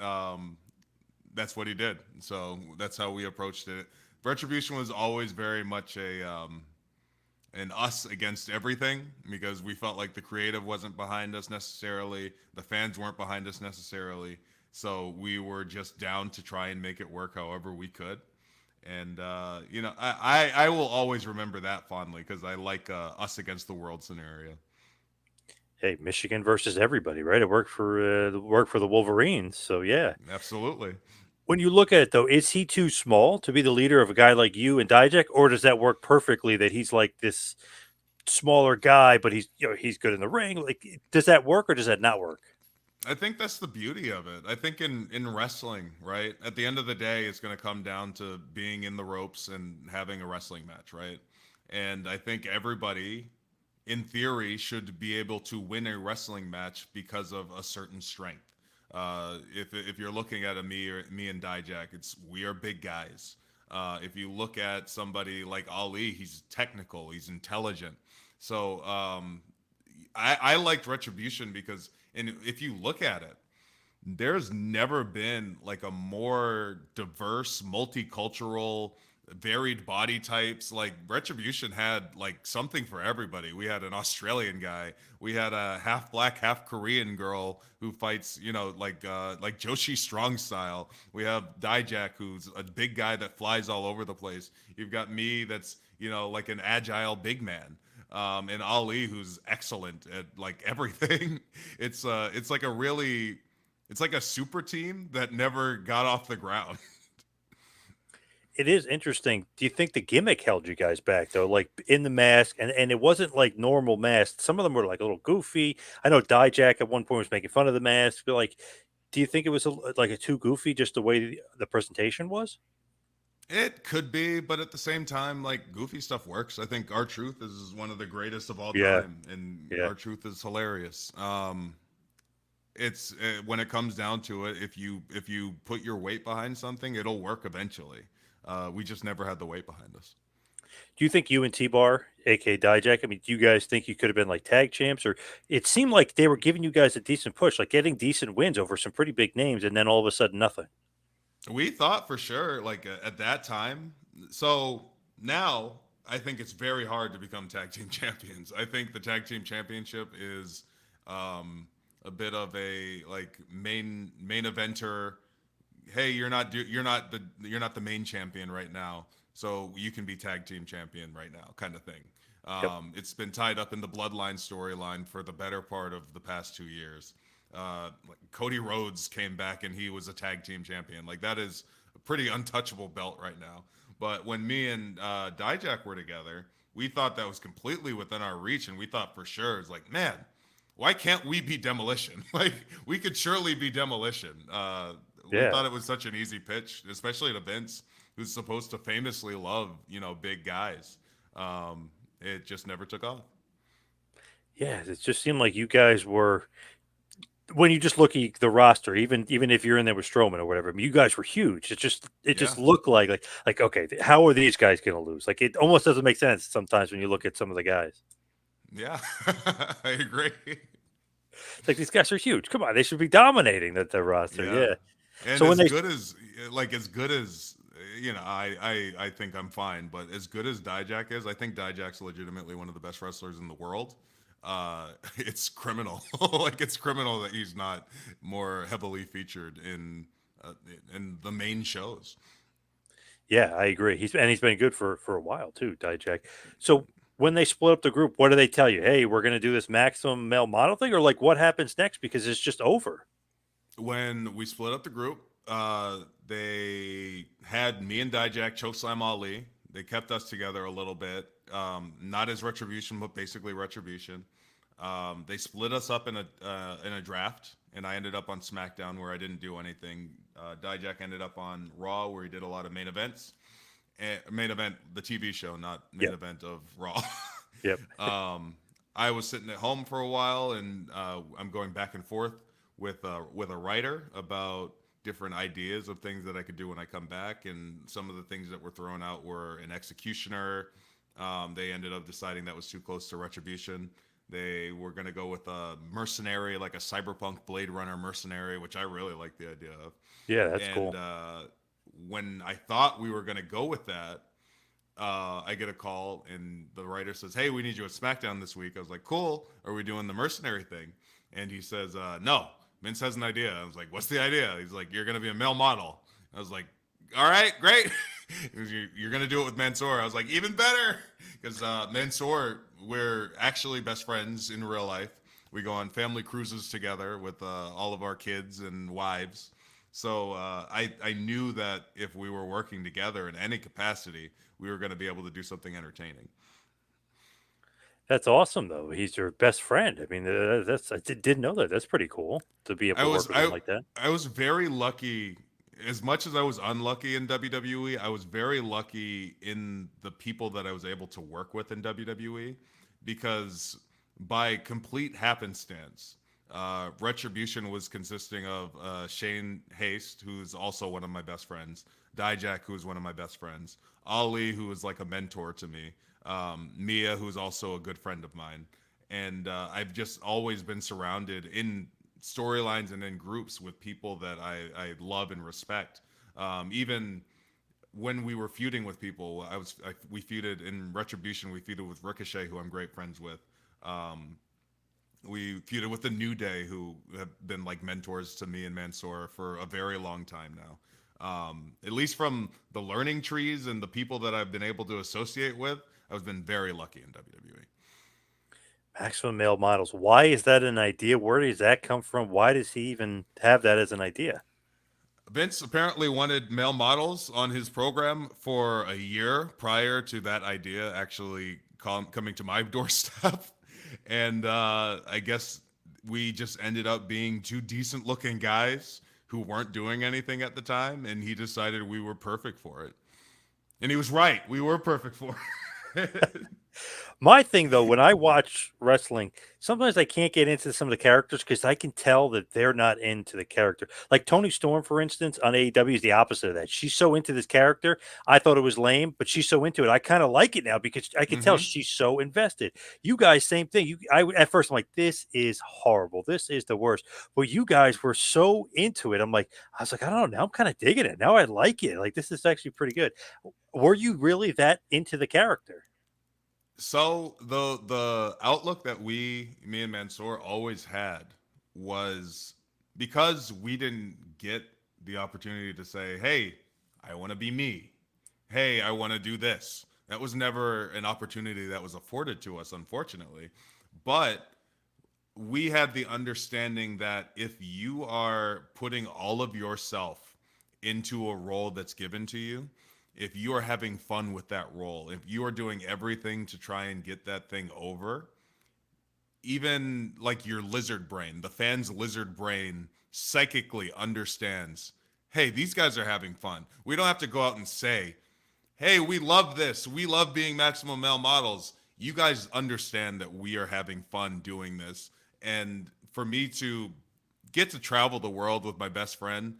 That's what he did. So that's how we approached it. Retribution was always very much an us against everything, because we felt like the creative wasn't behind us necessarily, the fans weren't behind us necessarily. So we were just down to try and make it work however we could. And I will always remember that fondly, because I like us against the world scenario. Hey, Michigan versus everybody, right? It worked for the Wolverines. So yeah. Absolutely. When you look at it though, is he too small to be the leader of a guy like you and Dijak, or does that work perfectly that he's like this smaller guy, but he's good in the ring? Like, does that work or does that not work? I think that's the beauty of it. I think in wrestling, right? At the end of the day, it's going to come down to being in the ropes and having a wrestling match, right? And I think everybody, in theory, should be able to win a wrestling match because of a certain strength. If you're looking at me and Dijak, it's we are big guys. If you look at somebody like Ali, he's technical, he's intelligent. So I liked Retribution because, and if you look at it, there's never been like a more diverse, multicultural, varied body types. Like Retribution had like something for everybody. We had an Australian guy, we had a half black, half Korean girl who fights, like Joshi Strong style. We have Dijak, who's a big guy that flies all over the place. You've got me, that's like an agile big man. And Ali, who's excellent at like everything. It's like a really, it's like a super team that never got off the ground. It is interesting. Do you think the gimmick held you guys back though? Like in the mask, and it wasn't like normal masks. Some of them were like a little goofy. I know Dijak at one point was making fun of the mask. But like, do you think it was like a too goofy just the way the presentation was? It could be, but at the same time, like goofy stuff works. I think our truth is one of the greatest of all Yeah, time, and yeah. our truth is hilarious. It's when it comes down to it, if you put your weight behind something, it'll work eventually. We just never had the weight behind us. Do you think you and T Bar, aka Dijak, I mean, do you guys think you could have been like tag champs? Or it seemed like they were giving you guys a decent push, like getting decent wins over some pretty big names, and then all of a sudden nothing. We thought for sure, like at that time. So now I think it's very hard to become tag team champions. I think the tag team championship is a bit of a like main eventer. Hey, you're not the main champion right now, so you can be tag team champion right now, kind of thing. Yep. It's been tied up in the bloodline storyline for the better part of the past 2 years. Like Cody Rhodes came back and he was a tag team champion. Like that is a pretty untouchable belt right now. But when me and Dijak were together, we thought that was completely within our reach, and we thought for sure it's like, man, why can't we be Demolition? Like we could surely be Demolition. We Yeah. thought it was such an easy pitch, especially to Vince, who's supposed to famously love big guys. It just never took off. Yeah. It just seemed like you guys were when you just look at the roster, even if you're in there with Strowman or whatever, I mean, you guys were huge. It just Yeah, looked like okay, how are these guys going to lose? Like it almost doesn't make sense sometimes when you look at some of the guys. yeah, I agree. It's like these guys are huge. Come on, they should be dominating the roster. Yeah, Yeah. and So when as they good as as good as I think I'm fine, but as good as Dijak is, I think Dijak's legitimately one of the best wrestlers in the world. It's criminal, like it's criminal that he's not more heavily featured uh, in the main shows. Yeah, I agree. He's been good for a while too, Dijak. So when they split up the group, what do they tell you? Hey, we're going to do this maximum male model thing, or like what happens next because it's just over. When we split up the group, they had me and Dijak chokeslam Ali. They kept us together a little bit, not as Retribution, but basically Retribution. They split us up in a draft, and I ended up on SmackDown where I didn't do anything. Dijak ended up on Raw where he did a lot of main events. Main event, the TV show, not main Yep. event of Raw. Yep. I was sitting at home for a while, and I'm going back and forth with a writer about different ideas of things that I could do when I come back, and some of the things that were thrown out were an executioner. They ended up deciding that was too close to Retribution. They were going to go with a mercenary, like a cyberpunk Blade Runner mercenary, which I really like the idea of. Yeah, that's And cool. when I thought we were going to go with that, I get a call and the writer says, "Hey, we need you at SmackDown this week." I was like, "Cool. Are we doing the mercenary thing?" And he says, "No. Vince has an idea." I was like, "What's the idea?" He's like, "You're going to be a male model." I was like, "All right, great." You're going to do it with Mansoor. I was like, "Even better," because Mansoor, we're actually best friends in real life. We go on family cruises together with all of our kids and wives. So I knew that if we were working together in any capacity, we were going to be able to do something entertaining. That's awesome, though. He's your best friend. I mean, that's didn't know that. That's pretty cool to be able I to was work with him I like that. I was very lucky. As much as I was unlucky in WWE, I was very lucky in the people that I was able to work with in WWE, because by complete happenstance, Retribution was consisting of Shane Haste, who's also one of my best friends, Dijak, who's one of my best friends, Ali, who is like a mentor to me, Mia, who's also a good friend of mine, and I've just always been surrounded in storylines and in groups with people that I love and respect. Even when we were feuding with people, we feuded in Retribution. We feuded with Ricochet, who I'm great friends with. Um, we feuded with the New Day, who have been like mentors to me and Mansoor for a very long time now. At least from the learning trees and the people that I've been able to associate with, I've been very lucky in WWE. Maximum male models. Why is that an idea? Where does that come from? Why does he even have that as an idea? Vince apparently wanted male models on his program for a year prior to that idea actually coming to my doorstep. And I guess we just ended up being two decent looking guys who weren't doing anything at the time. And he decided we were perfect for it. And he was right. We were perfect for it. My thing though, when I watch wrestling, sometimes I can't get into some of the characters because I can tell that they're not into the character. Like Tony Storm, for instance, on AEW is the opposite of that. She's so into this character. I thought it was lame, but she's so into it. I kind of like it now because I can tell Mm-hmm. she's so invested. You guys, same thing. At first I'm like, this is horrible. This is the worst. But you guys were so into it. I was like, I don't know. Now I'm kind of digging it. Now I like it. Like this is actually pretty good. Were you really that into the character? So the outlook that me and Mansoor always had was, because we didn't get the opportunity to say, "Hey, I want to be me. Hey, I want to do this." That was never an opportunity that was afforded to us, unfortunately. But we had the understanding that if you are putting all of yourself into a role that's given to you, if you are having fun with that role, if you are doing everything to try and get that thing over, even like your lizard brain, the fan's lizard brain psychically understands, hey, these guys are having fun. We don't have to go out and say, hey, we love this. We love being maximum male models. You guys understand that we are having fun doing this. And for me to get to travel the world with my best friend,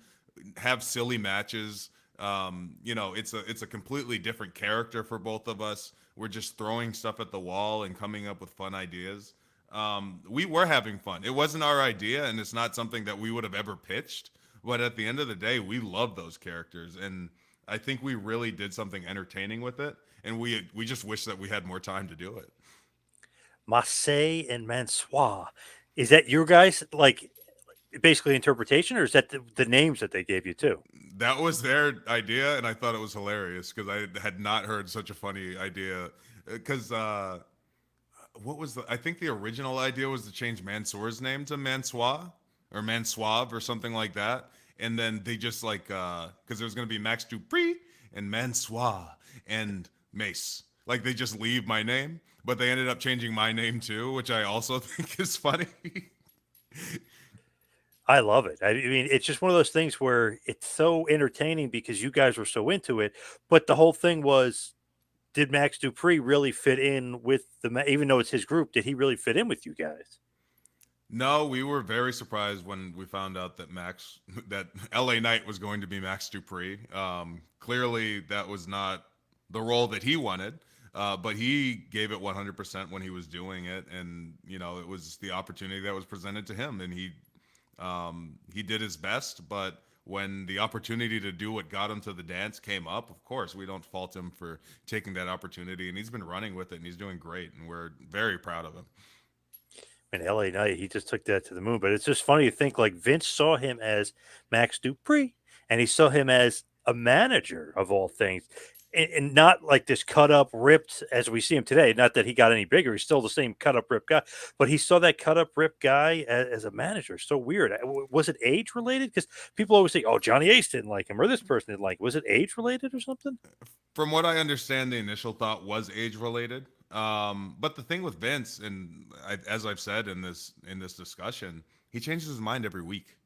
have silly matches, it's a completely different character for both of us. We're just throwing stuff at the wall and coming up with fun ideas. We were having fun. It wasn't our idea, and it's not something that we would have ever pitched. But at the end of the day, we love those characters, and I think we really did something entertaining with it. And we just wish that we had more time to do it. Mase and Mansoir. Is that your guys like basically interpretation, or is that the names that they gave you too? That was their idea, and I thought it was hilarious because I had not heard such a funny idea. Because what was the? I think the original idea was to change Mansoor's name to Mansoir or Mansuave or something like that, and then they just like because there was going to be Max Dupri and Mansoir and Mace. Like they just leave my name, but they ended up changing my name too, which I also think is funny. I love it. I mean, it's just one of those things where it's so entertaining because you guys were so into it. But the whole thing was, did Max Dupree really fit in with even though it's his group, did he really fit in with you guys? No, we were very surprised when we found out that that LA Knight was going to be Max Dupri. Clearly, that was not the role that he wanted, but he gave it 100% when he was doing it, and it was the opportunity that was presented to him, and he did his best. But when the opportunity to do what got him to the dance came up, of course, we don't fault him for taking that opportunity, and he's been running with it, and he's doing great, and we're very proud of him. In LA Knight, he just took that to the moon. But it's just funny to think like Vince saw him as Max Dupri and he saw him as a manager of all things. And not like this cut up, ripped as we see him today. Not that he got any bigger; he's still the same cut up, ripped guy. But he saw that cut up, ripped guy as a manager. So weird. Was it age related? Because people always say, "Oh, Johnny Ace didn't like him," or this person didn't like him. Was it age related or something? From what I understand, the initial thought was age related. But the thing with Vince, as I've said in this discussion, he changes his mind every week.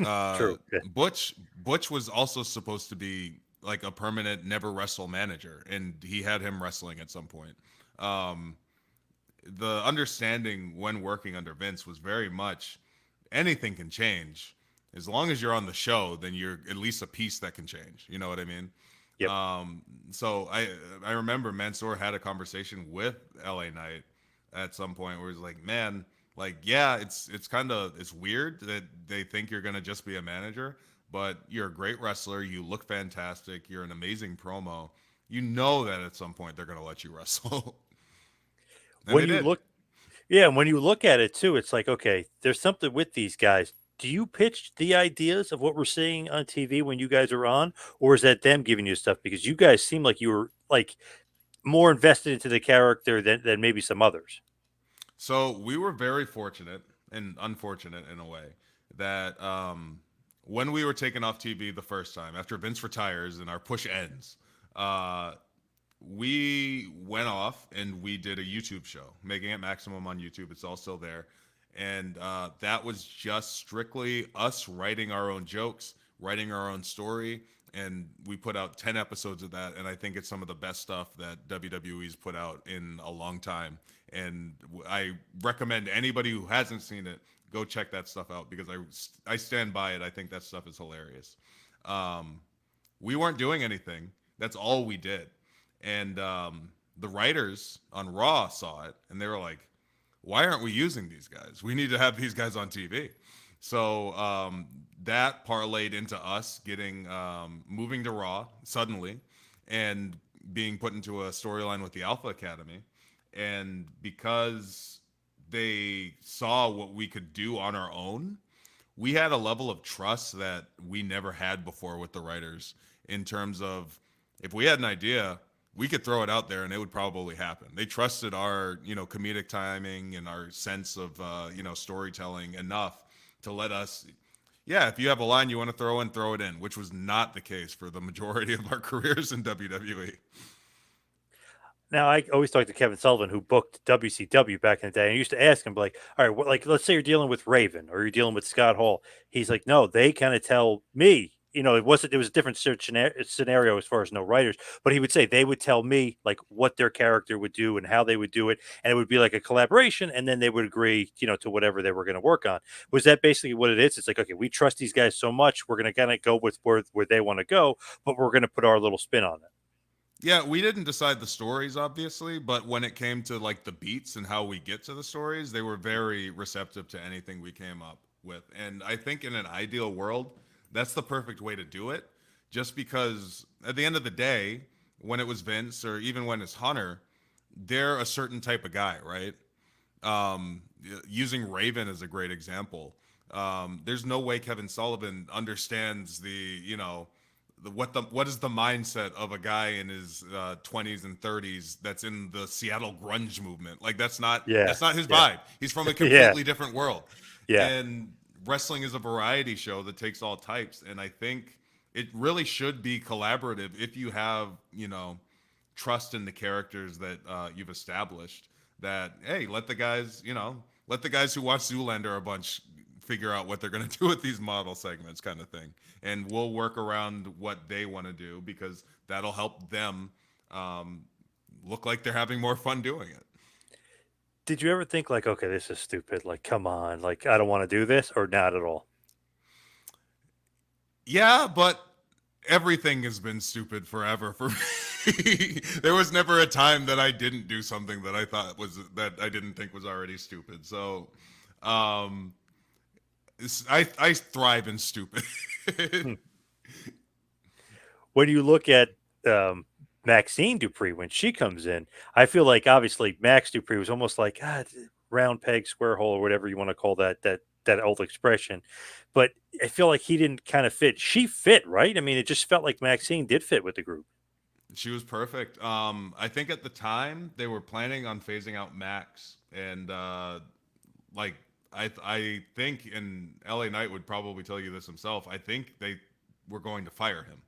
Uh, True. Yeah. Butch was also supposed to be like a permanent never wrestle manager, and he had him wrestling at some point. Um, the understanding when working under Vince was very much anything can change. As long as you're on the show, then you're at least a piece that can change. You know what I mean? Yep. So I remember Mansoor had a conversation with LA Knight at some point where he's like, man, like yeah, it's kind of it's weird that they think you're gonna just be a manager, but you're a great wrestler. You look fantastic. You're an amazing promo. You know that at some point they're gonna let you wrestle, and When they you did. look Yeah, and when you look at it too, it's like, okay, there's something with these guys. Do you pitch the ideas of what we're seeing on TV when you guys are on, or is that them giving you stuff? Because you guys seem like you were like more invested into the character than maybe some others. So we were very fortunate and unfortunate in a way that when we were taken off TV the first time after Vince retires and our push ends, uh, we went off and we did a YouTube show, Making It Maximum on YouTube. It's all still there. And that was just strictly us writing our own jokes, writing our own story. And we put out 10 episodes of that. And I think it's some of the best stuff that WWE's put out in a long time. And I recommend anybody who hasn't seen it, go check that stuff out because I stand by it. I think that stuff is hilarious. Um, we weren't doing anything. That's all we did. And the writers on Raw saw it and they were like, why aren't we using these guys? We need to have these guys on TV. So that parlayed into us getting moving to Raw suddenly and being put into a storyline with the Alpha Academy. And because they saw what we could do on our own, we had a level of trust that we never had before with the writers in terms of if we had an idea, we could throw it out there and it would probably happen. They trusted our, comedic timing and our sense of, storytelling enough to let us, yeah, if you have a line you want to throw it in, which was not the case for the majority of our careers in WWE. Now, I always talk to Kevin Sullivan, who booked WCW back in the day. And I used to ask him, like, all right, like, let's say you're dealing with Raven or you're dealing with Scott Hall. He's like, no, they kind of tell me, it was a different scenario as far as no writers, but he would say they would tell me, like, what their character would do and how they would do it. And it would be like a collaboration. And then they would agree, to whatever they were going to work on. Was that basically what it is? It's like, okay, we trust these guys so much. We're going to kind of go with where they want to go, but we're going to put our little spin on it. Yeah, we didn't decide the stories, obviously, but when it came to like the beats and how we get to the stories, they were very receptive to anything we came up with. And I think in an ideal world, that's the perfect way to do it. Just because at the end of the day, when it was Vince or even when it's Hunter, they're a certain type of guy, right? Using Raven as a great example. There's no way Kevin Sullivan understands what is the mindset of a guy in his 20s and 30s that's in the Seattle grunge movement. Like Yeah. that's not his Yeah. vibe. He's from a Yeah. completely different world. Yeah. And wrestling is a variety show that takes all types. And I think it really should be collaborative if you have trust in the characters that you've established. That hey, let the guys who watch Zoolander a bunch figure out what they're going to do with these model segments, kind of thing, and we'll work around what they want to do because that'll help them um, look like they're having more fun doing it. Did you ever think like, okay, this is stupid? Like, come on, like I don't want to do this, or not at all? Yeah, but everything has been stupid forever for me. There was never a time that I didn't do something that I thought was that I didn't think was already stupid. So, um, I thrive in stupid. Hmm. When you look at um, Maxine Dupri when she comes in, I feel like obviously Max Dupri was almost like round peg, square hole, or whatever you want to call that old expression. But I feel like he didn't kind of fit. She fit, right? I mean, it just felt like Maxine did fit with the group. She was perfect. I think at the time they were planning on phasing out Max, and like I think, and LA Knight would probably tell you this himself. I think they were going to fire him.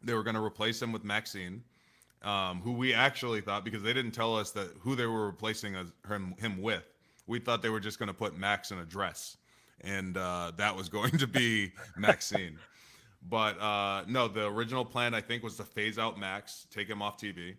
They were going to replace him with Maxine, who we actually thought, because they didn't tell us that who they were replacing him with. We thought they were just going to put Max in a dress, and that was going to be Maxine. But no, the original plan I think was to phase out Max, take him off TV,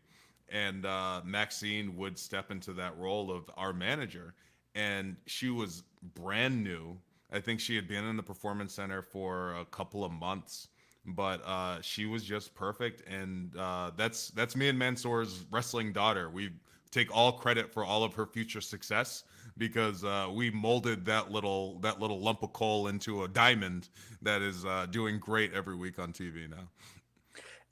and Maxine would step into that role of our manager. And she was brand new. I think she had been in the performance center for a couple of months, but she was just perfect. And that's me and Mansoor's wrestling daughter. We take all credit for all of her future success because we molded that little lump of coal into a diamond that is doing great every week on TV now.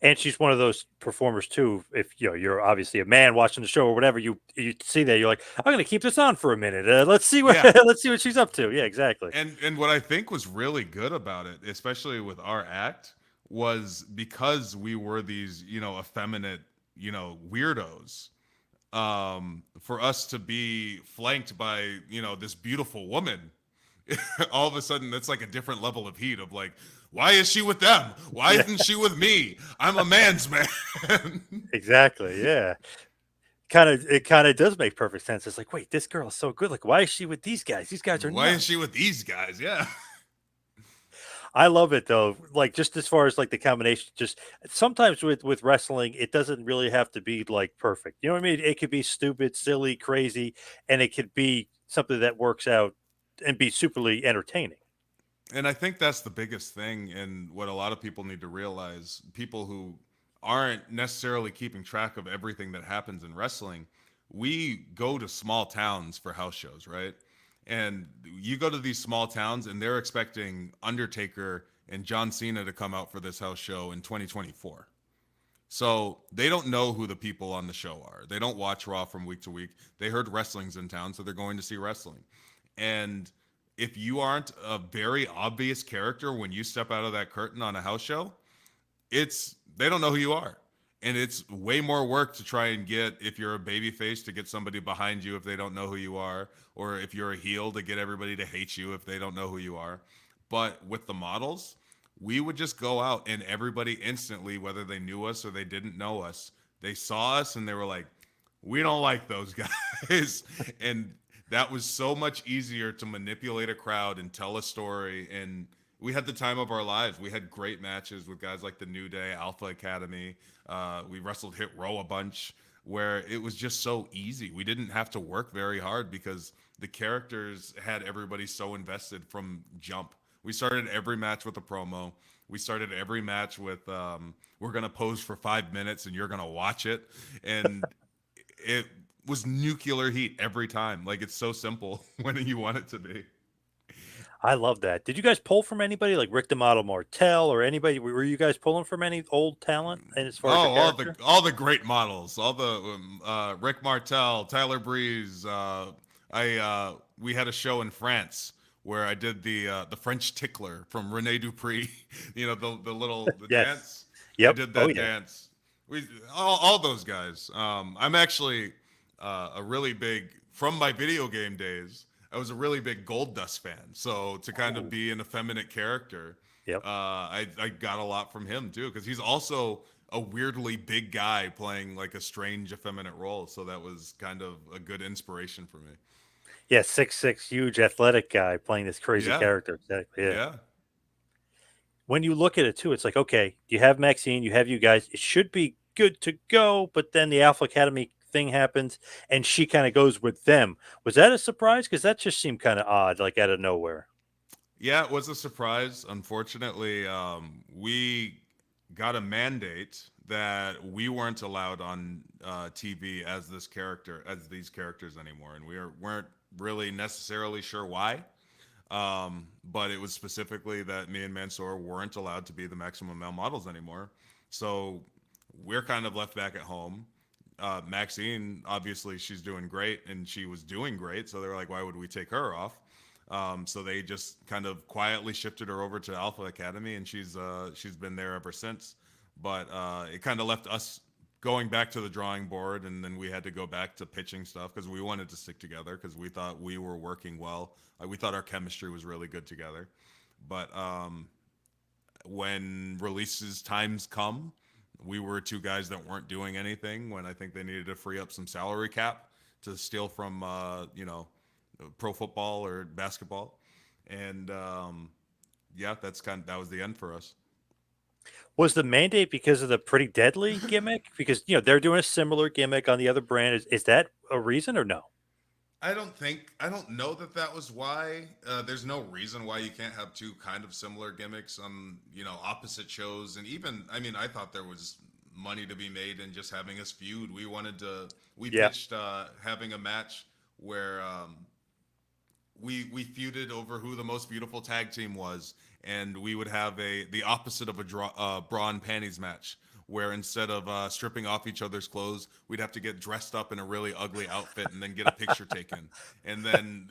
And she's one of those performers too. If you're obviously a man watching the show or whatever, you see that you're like, I'm going to keep this on for a minute. Let's see what Yeah, let's see what she's up to. Yeah, exactly. and what I think was really good about it, especially with our act, was because we were these effeminate weirdos. For us to be flanked by this beautiful woman, all of a sudden that's like a different level of heat of like, why is she with them? Why Yeah, isn't she with me? I'm a man's man. exactly. Yeah. It kind of does make perfect sense. It's like, wait, this girl is so good. Like, why is she with these guys? These guys are Why is she nuts. with these guys? Yeah. I love it though. Like just as far as like the combination, just sometimes with wrestling, it doesn't really have to be like perfect. You know what I mean? It could be stupid, silly, crazy, and it could be something that works out and be superly entertaining. And I think that's the biggest thing, and what a lot of people need to realize, people who aren't necessarily keeping track of everything that happens in wrestling. We go to small towns for house shows, right? And you go to these small towns and they're expecting Undertaker and John Cena to come out for this house show in 2024. So they don't know who the people on the show are. They don't watch Raw from week to week. They heard wrestling's in town, so they're going to see wrestling. And if you aren't a very obvious character when you step out of that curtain on a house show, it's they don't know who you are. And it's way more work to try and get, if you're a baby face, to get somebody behind you if they don't know who you are, or if you're a heel, to get everybody to hate you if they don't know who you are. But with the models, we would just go out and everybody instantly, whether they knew us or they didn't know us, they saw us and they were like, we don't like those guys. And that was so much easier to manipulate a crowd and tell a story. And we had the time of our lives. We had great matches with guys like the New Day, Alpha Academy. We wrestled Hit Row a bunch, where it was just so easy. We didn't have to work very hard because the characters had everybody so invested from jump. We started every match with a promo. We started every match with we're gonna pose for 5 minutes and you're gonna watch it, and it was nuclear heat every time. Like, it's so simple when you want it to be. I love that. Did you guys pull from anybody like Rick the Model Martel or anybody? Were you guys pulling from any old talent? And as Oh, far as the character, all the great models, all the Rick Martel, Tyler Breeze. I We had a show in France where I did the French tickler from Rene Dupree. The yes, dance. I yep, did oh that yeah. dance. We all those guys. I'm actually a really big, from my video game days. I was a really big Gold Dust fan. So to kind of Oh, be an effeminate character, yep. I got a lot from him too, because he's also a weirdly big guy playing like a strange effeminate role. So that was kind of a good inspiration for me. Yeah, 6'6", huge athletic guy playing this crazy Yeah, character. Exactly. Yeah. yeah, When you look at it too, it's like, okay, you have Maxine, you have you guys. It should be good to go, but then the Alpha Academy thing happens, and she kind of goes with them. Was that a surprise? Because that just seemed kind of odd, like out of nowhere. Yeah, it was a surprise. Unfortunately, we got a mandate that we weren't allowed on TV as this character, as these characters anymore, and weren't really necessarily sure why. But it was specifically that me and Mansoor weren't allowed to be the maximum male models anymore. So we're kind of left back at home. Maxine, obviously, she's doing great, and she was doing great. So they were like, why would we take her off? So they just kind of quietly shifted her over to Alpha Academy, and she's been there ever since. But it kind of left us going back to the drawing board, and then we had to go back to pitching stuff because we wanted to stick together because we thought we were working well. We thought our chemistry was really good together. But when releases times come, we were two guys that weren't doing anything when I think they needed to free up some salary cap to steal from pro football or basketball, and yeah, that was the end for us. Was the mandate because of the Pretty Deadly gimmick? Because they're doing a similar gimmick on the other brand. Is that a reason or no? I don't know that that was why. There's no reason why you can't have two kind of similar gimmicks on, opposite shows. And even, I mean, I thought there was money to be made in just having us feud. We Yeah. pitched having a match where we feuded over who the most beautiful tag team was, and we would have the opposite of a bra and panties match, where instead of stripping off each other's clothes, we'd have to get dressed up in a really ugly outfit and then get a picture taken. And then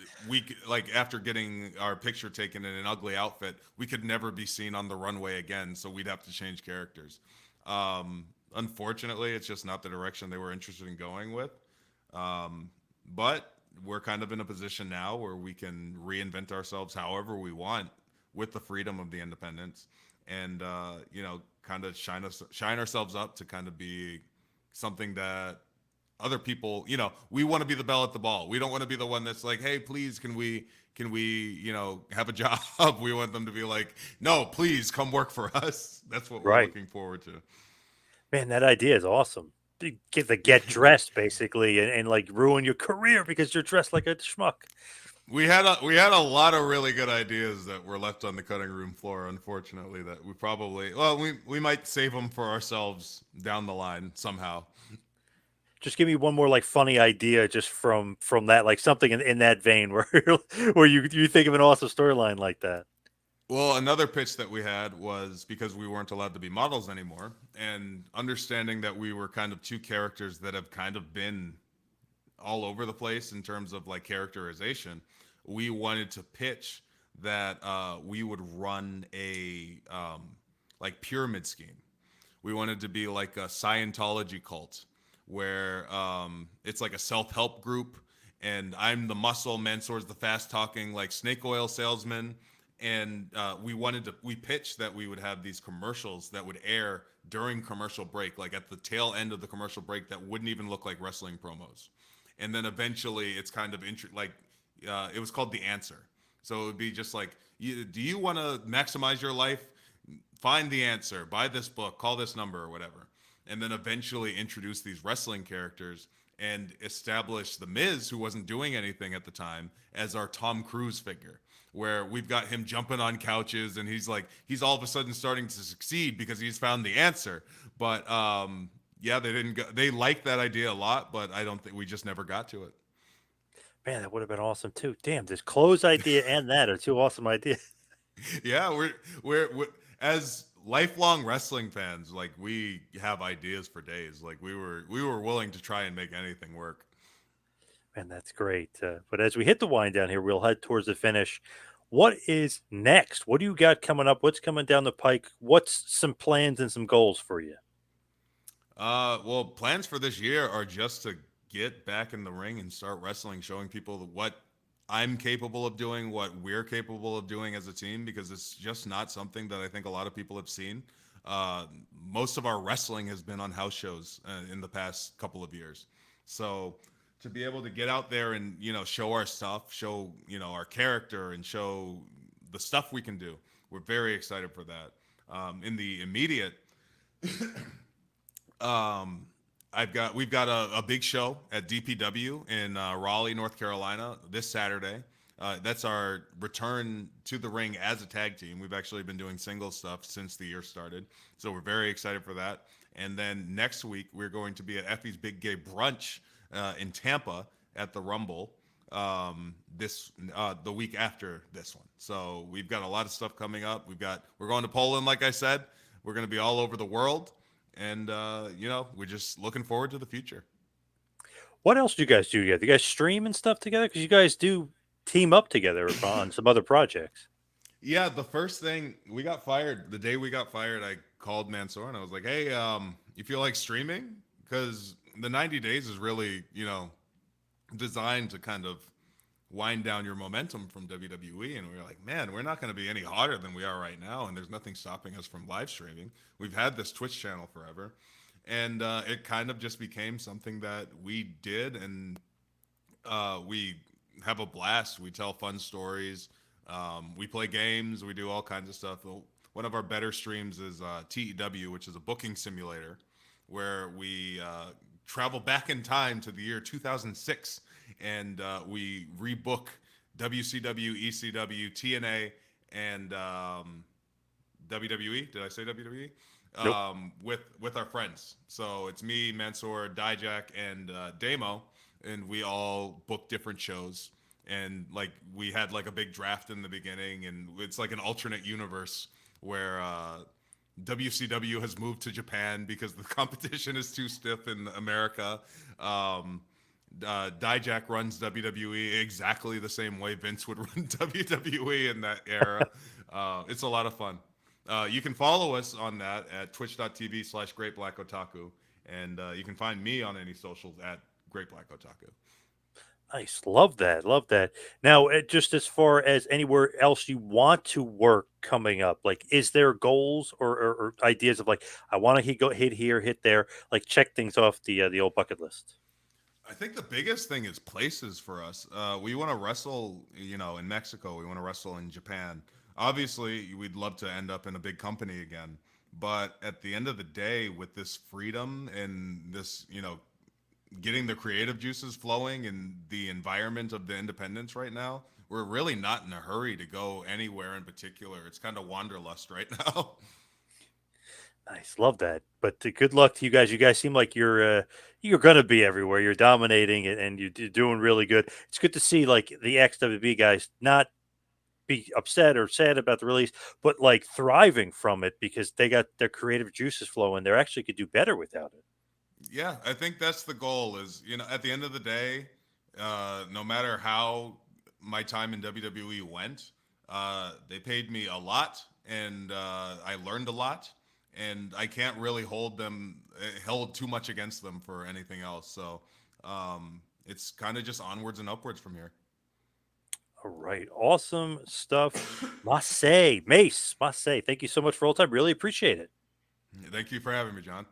like after getting our picture taken in an ugly outfit, we could never be seen on the runway again. So we'd have to change characters. Unfortunately, it's just not the direction they were interested in going with. But we're kind of in a position now where we can reinvent ourselves however we want with the freedom of the independents, and kind of shine ourselves up to kind of be something that other people, we want to be the belle at the ball. We don't want to be the one that's like, hey, please, can we have a job? We want them to be like, no, please come work for us. That's what we're Right. looking forward to. Man, that idea is awesome. To get dressed basically and like ruin your career because you're dressed like a schmuck. We had a lot of really good ideas that were left on the cutting room floor. Unfortunately, that we might save them for ourselves down the line somehow. Just give me one more like funny idea just from that, like something in that vein where where you think of an awesome storyline like that. Well, another pitch that we had was because we weren't allowed to be models anymore, and understanding that we were kind of two characters that have kind of been all over the place in terms of like characterization. We wanted to pitch that we would run a like pyramid scheme. We wanted to be like a Scientology cult where it's like a self-help group, and I'm the muscle, Mansoor's the fast-talking like snake oil salesman, and we pitched that we would have these commercials that would air during commercial break, like at the tail end of the commercial break, that wouldn't even look like wrestling promos. And then eventually it's kind of it was called The Answer. So it would be just like, do you want to maximize your life? Find the answer, buy this book, call this number or whatever. And then eventually introduce these wrestling characters and establish the Miz, who wasn't doing anything at the time, as our Tom Cruise figure, where we've got him jumping on couches and he's all of a sudden starting to succeed because he's found the answer. But yeah, they liked that idea a lot, but I don't think we just never got to it. Man, that would have been awesome too. Damn, this clothes idea and that are two awesome ideas. Yeah, we're as lifelong wrestling fans, like we have ideas for days. Like we were willing to try and make anything work. Man, that's great. But as we hit the wind down here, we'll head towards the finish. What is next? What do you got coming up? What's coming down the pike? What's some plans and some goals for you? Well, plans for this year are just to get back in the ring and start wrestling, showing people what I'm capable of doing, what we're capable of doing as a team, because it's just not something that I think a lot of people have seen. Uh, Most of our wrestling has been on house shows in the past couple of years. So to be able to get out there and, show our stuff, show, our character and show the stuff we can do, we're very excited for that. In the immediate, um, we've got a big show at DPW in Raleigh, North Carolina this Saturday. That's our return to the ring as a tag team. We've actually been doing single stuff since the year started, so we're very excited for that. And then next week we're going to be at Effie's Big Gay Brunch in Tampa at the Rumble. This The week after this one, so we've got a lot of stuff coming up. We're going to Poland, like I said. We're going to be all over the world, and we're just looking forward to the future. What else do you guys do together? Do you guys stream and stuff together? Because you guys do team up together on some other projects. Yeah, the first thing we got fired, the day we got fired, I called Mansoor and I was like, "Hey, you feel like streaming? Because the 90 days is really, designed to kind of wind down your momentum from WWE." And we were like, "Man, we're not going to be any hotter than we are right now, and there's nothing stopping us from live streaming. We've had this Twitch channel forever." And it kind of just became something that we did, and we have a blast. We tell fun stories. We play games. We do all kinds of stuff. One of our better streams is TEW, which is a booking simulator, where we travel back in time to the year 2006, and we rebook WCW, ECW, TNA, and WWE. Did I say WWE? Nope. With our friends. So it's me, Mansoor, Dijak, and Damo, and we all book different shows. And like we had like a big draft in the beginning, and it's like an alternate universe where WCW has moved to Japan because the competition is too stiff in America. Dijak runs WWE exactly the same way Vince would run WWE in that era. It's a lot of fun. You can follow us on that at twitch.tv/greatblackotaku. And you can find me on any socials at Great Black Otaku. Nice. Love that. Love that. Now, just as far as anywhere else you want to work coming up, like, is there goals or ideas of like, I want to hit here, hit there, like check things off the old bucket list? I think the biggest thing is places for us. We want to wrestle, in Mexico. We want to wrestle in Japan. Obviously, we'd love to end up in a big company again. But at the end of the day, with this freedom and this, getting the creative juices flowing and the environment of the independents right now, we're really not in a hurry to go anywhere in particular. It's kind of wanderlust right now. Nice. Love that. But good luck to you guys. You guys seem like you're gonna be everywhere. You're dominating and you're doing really good. It's good to see like the XWB guys not be upset or sad about the release, but like thriving from it because they got their creative juices flowing. They actually could do better without it. Yeah, I think that's the goal. Is at the end of the day, no matter how my time in WWE went, they paid me a lot, and I learned a lot, and I can't really hold too much against them for anything else. So it's kind of just onwards and upwards from here. All right. Awesome stuff. Mase, Mace, Mase. Thank you so much for all the time. Really appreciate it. Thank you for having me, John.